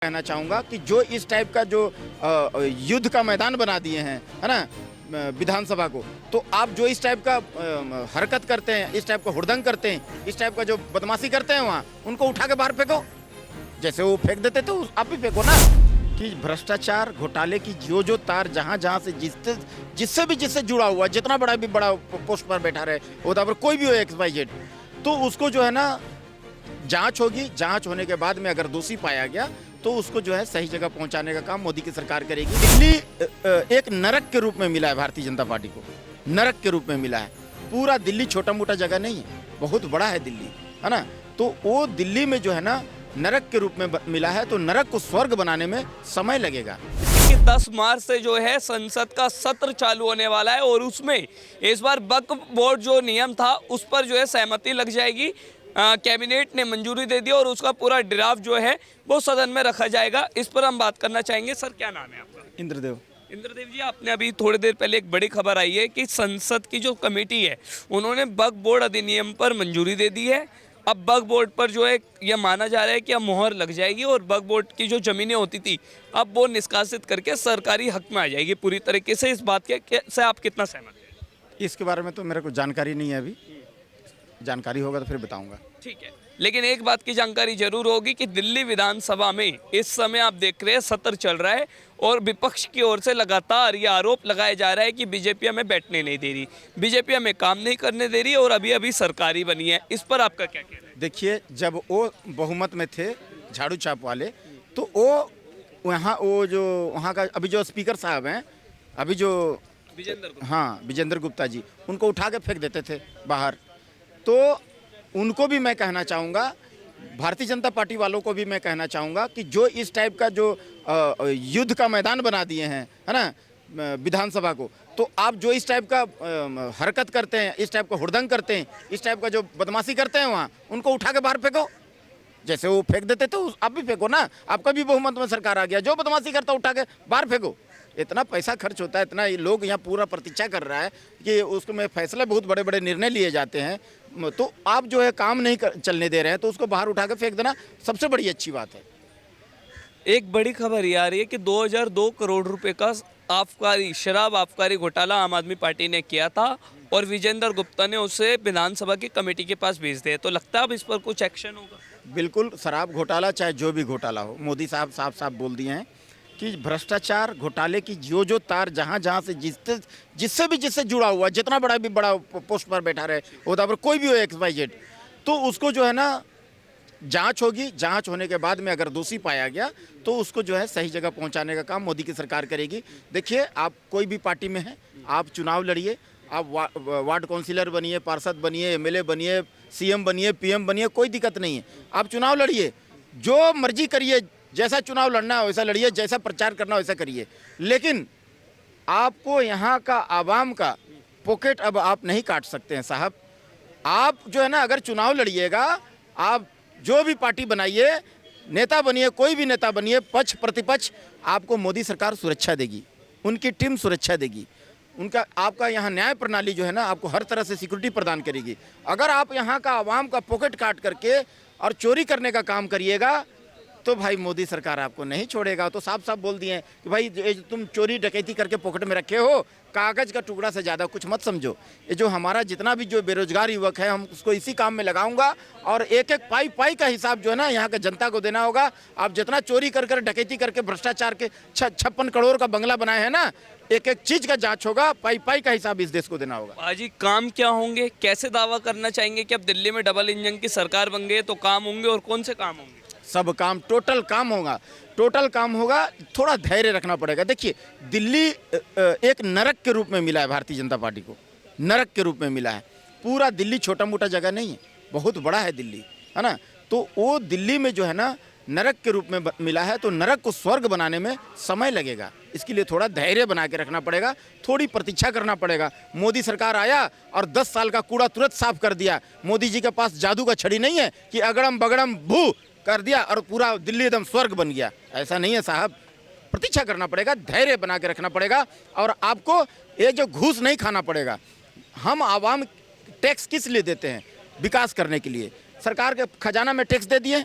कहना चाहूँगा कि जो इस टाइप का जो युद्ध का मैदान बना दिए हैं, है ना, विधानसभा को, तो आप जो इस टाइप का हरकत करते हैं, इस टाइप का हुड़दंग करते हैं, इस टाइप का जो बदमाशी करते हैं वहाँ, उनको उठा के बाहर फेंको। जैसे वो फेंक देते थे आप भी फेंको ना। कि भ्रष्टाचार घोटाले की जो तार जहाँ से जिससे जुड़ा हुआ, जितना बड़ा पोस्ट पर बैठा रहे, होता पर कोई भी हो XYZ, तो उसको जो है ना जांच होगी। जांच होने के बाद में अगर दोषी पाया गया तो उसको जो है सही जगह पहुंचाने का काम मोदी की सरकार करेगी। दिल्ली एक नरक के रूप में मिला है भारतीय जनता पार्टी को, नरक के रूप में मिला है। पूरा दिल्ली छोटा मोटा जगह नहीं है, बहुत बड़ा है दिल्ली, है ना। तो वो दिल्ली में जो है ना नरक के रूप में मिला है, तो नरक को स्वर्ग बनाने में समय लगेगा। 10 मार्च से जो है संसद का सत्र चालू होने वाला है और उसमें इस बार वक्फ बोर्ड जो नियम था उस पर जो है सहमति लग जाएगी। कैबिनेट ने मंजूरी दे दी और उसका पूरा ड्राफ्ट जो है वो सदन में रखा जाएगा। इस पर हम बात करना चाहेंगे। सर, क्या नाम है आपका? इंद्रदेव। इंद्रदेव जी, आपने अभी थोड़ी देर पहले एक बड़ी खबर आई है कि संसद की जो कमेटी है उन्होंने वक्फ बोर्ड अधिनियम पर मंजूरी दे दी है। अब वक्फ बोर्ड पर जो है यह माना जा रहा है कि अब मोहर लग जाएगी और वक्फ बोर्ड की जो ज़मीनें होती थी अब वो निष्कासित करके सरकारी हक में आ जाएगी पूरी तरीके से। इस बात के से आप कितना सहमत हैं? इसके बारे में तो मेरे को जानकारी नहीं है, अभी जानकारी होगा तो फिर बताऊंगा। ठीक है, लेकिन एक बात की जानकारी जरूर होगी कि दिल्ली विधानसभा में इस समय आप देख रहे हैं सत्र चल रहा है और विपक्ष की ओर से लगातार ये आरोप लगाया जा रहा है कि बीजेपी हमें बैठने नहीं दे रही, बीजेपी हमें काम नहीं करने दे रही और अभी अभी सरकारी बनी है। इस पर आपका क्या कहना है? देखिए, जब वो बहुमत में थे झाड़ू चाप वाले, तो वो वहाँ का अभी जो स्पीकर साहब हैं, अभी जो विजेंद्र गुप्ता जी, उनको उठा के फेंक देते थे बाहर। तो उनको भी मैं कहना चाहूँगा, भारतीय जनता पार्टी वालों को भी मैं कहना चाहूँगा कि जो इस टाइप का जो युद्ध का मैदान बना दिए हैं, है ना, विधानसभा को, तो आप जो इस टाइप का हरकत करते हैं, इस टाइप का हुड़दंग करते हैं, इस टाइप का जो बदमाशी करते हैं वहाँ, उनको उठा के बाहर फेंको। जैसे वो फेंक देते थे आप भी फेंको ना। आपका भी बहुमत में सरकार आ गया, जो बदमाशी करता उठा के बाहर फेंको। इतना पैसा खर्च होता है, इतना लोग यहाँ पूरा प्रतीक्षा कर रहा है कि उसमें फैसले, बहुत बड़े बड़े निर्णय लिए जाते हैं, तो आप जो है काम नहीं चलने दे रहे हैं, तो उसको बाहर उठा के फेंक देना सबसे बड़ी अच्छी बात है। एक बड़ी खबर ये आ रही है कि 2002 करोड़ रुपए का शराब आबकारी घोटाला आम आदमी पार्टी ने किया था और विजेंद्र गुप्ता ने उसे विधानसभा की कमेटी के पास भेज दिया। तो लगता है अब इस पर कुछ एक्शन होगा? बिल्कुल, शराब घोटाला चाहे जो भी घोटाला हो, मोदी साहब साफ बोल दिए हैं कि भ्रष्टाचार घोटाले की जो तार जहाँ से जिससे जुड़ा हुआ, जितना बड़ा पोस्ट पर बैठा रहे, होता पर कोई भी हो XYZ, तो उसको जो है ना जांच होगी। जांच होने के बाद में अगर दोषी पाया गया तो उसको जो है सही जगह पहुंचाने का काम मोदी की सरकार करेगी। देखिए, आप कोई भी पार्टी में हैं, आप चुनाव लड़िए, आप वार्ड काउंसिलर बनिए, पार्षद बनिए, MLA बनिए, CM बनिए, PM बनिए, कोई दिक्कत नहीं है। आप चुनाव लड़िए, जो मर्जी करिए, जैसा चुनाव लड़ना है वैसा लड़िए, जैसा प्रचार करना है वैसा करिए, लेकिन आपको यहाँ का आवाम का पॉकेट अब आप नहीं काट सकते हैं साहब। आप जो है ना, अगर चुनाव लड़िएगा, आप जो भी पार्टी बनाइए, नेता बनिए, कोई भी नेता बनिए, पक्ष प्रतिपक्ष, आपको मोदी सरकार सुरक्षा देगी, उनकी टीम सुरक्षा देगी, आपका यहाँ न्याय प्रणाली जो है ना आपको हर तरह से सिक्योरिटी प्रदान करेगी। अगर आप यहाँ का आवाम का पॉकेट काट करके और चोरी करने का काम करिएगा तो भाई मोदी सरकार आपको नहीं छोड़ेगा। तो साफ बोल दिए हैं कि भाई तुम चोरी डकैती करके पॉकेट में रखे हो, कागज़ का टुकड़ा से ज़्यादा कुछ मत समझो। ये जो हमारा जितना भी जो बेरोजगार युवक है, हम उसको इसी काम में लगाऊंगा और एक एक पाई का हिसाब जो है ना यहाँ के जनता को देना होगा। आप जितना चोरी कर डकैती करके भ्रष्टाचार के 56 करोड़ का बंगला बनाए हैं ना, एक एक चीज़ का जाँच होगा, पाई का हिसाब इस देश को देना होगा। बाजी, काम क्या होंगे? कैसे दावा करना चाहेंगे कि अब दिल्ली में डबल इंजन की सरकार बन गई तो काम होंगे, और कौन से काम होंगे? सब काम, टोटल काम होगा। थोड़ा धैर्य रखना पड़ेगा। देखिए, दिल्ली एक नरक के रूप में मिला है भारतीय जनता पार्टी को, नरक के रूप में मिला है। पूरा दिल्ली छोटा मोटा जगह नहीं है, बहुत बड़ा है दिल्ली, है ना। तो वो दिल्ली में जो है ना नरक के रूप में मिला है, तो नरक को स्वर्ग बनाने में समय लगेगा। इसके लिए थोड़ा धैर्य बना के रखना पड़ेगा, थोड़ी प्रतीक्षा करना पड़ेगा। मोदी सरकार आया और 10 साल का कूड़ा तुरंत साफ कर दिया। मोदी जी के पास जादू का छड़ी नहीं है कि अगड़म बगड़म भू कर दिया और पूरा दिल्ली एकदम स्वर्ग बन गया। ऐसा नहीं है साहब, प्रतीक्षा करना पड़ेगा, धैर्य बना के रखना पड़ेगा और आपको ये जो घूस नहीं खाना पड़ेगा। हम आवाम टैक्स किस लिए देते हैं? विकास करने के लिए। सरकार के खजाना में टैक्स दे दिए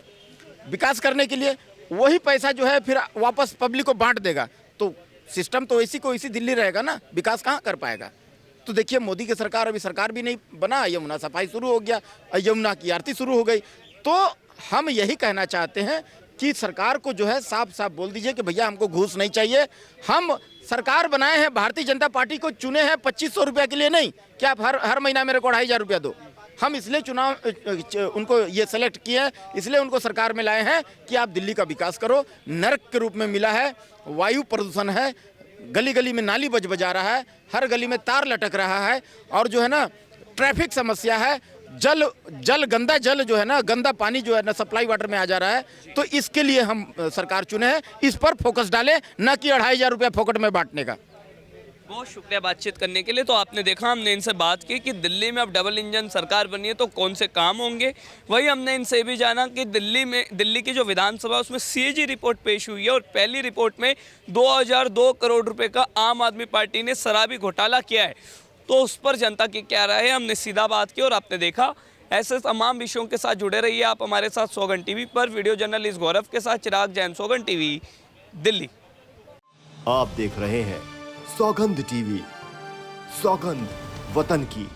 विकास करने के लिए, वही पैसा जो है फिर वापस पब्लिक को बांट देगा, तो सिस्टम तो ऐसी को ऐसी दिल्ली रहेगा ना, विकास कहाँ कर पाएगा। तो देखिए मोदी की सरकार, अभी सरकार भी नहीं बना, यमुना सफाई शुरू हो गया, यमुना की आरती शुरू हो गई। तो हम यही कहना चाहते हैं कि सरकार को जो है साफ साफ बोल दीजिए कि भैया हमको घूस नहीं चाहिए। हम सरकार बनाए हैं, भारतीय जनता पार्टी को चुने हैं 2500 रुपये के लिए नहीं कि आप हर महीना मेरे को 2500 रुपया दो। हम इसलिए चुनाव उनको ये सेलेक्ट किए हैं, इसलिए उनको सरकार में लाए हैं कि आप दिल्ली का विकास करो। नर्क के रूप में मिला है, वायु प्रदूषण है, गली गली में नाली बजा रहा है, हर गली में तार लटक रहा है, और जो है ना ट्रैफिक समस्या है, जल गंदा जल जो है ना, गंदा पानी जो है ना सप्लाई वाटर में आ जा रहा है। तो इसके लिए हम सरकार चुने हैं, इस पर फोकस डालें, न कि 2500 रुपया फोकट में बांटने का। बहुत शुक्रिया बातचीत करने के लिए। तो आपने देखा, हमने इनसे बात की कि दिल्ली में अब डबल इंजन सरकार बनी है तो कौन से काम होंगे। वही हमने इनसे भी जाना कि दिल्ली की जो विधानसभा उसमें सीएजी रिपोर्ट पेश हुई है, और पहली रिपोर्ट में 2002 करोड़ रुपए का आम आदमी पार्टी ने शराबी घोटाला किया है। तो उस पर जनता की क्या राय है, हमने सीधा बात की और आपने देखा। ऐसे तमाम विषयों के साथ जुड़े रहिए आप हमारे साथ सौगंध टीवी पर। वीडियो जर्नलिस्ट गौरव के साथ चिराग जैन, सौगंध टीवी, दिल्ली। आप देख रहे हैं सौगंध टीवी, सौगंध वतन की।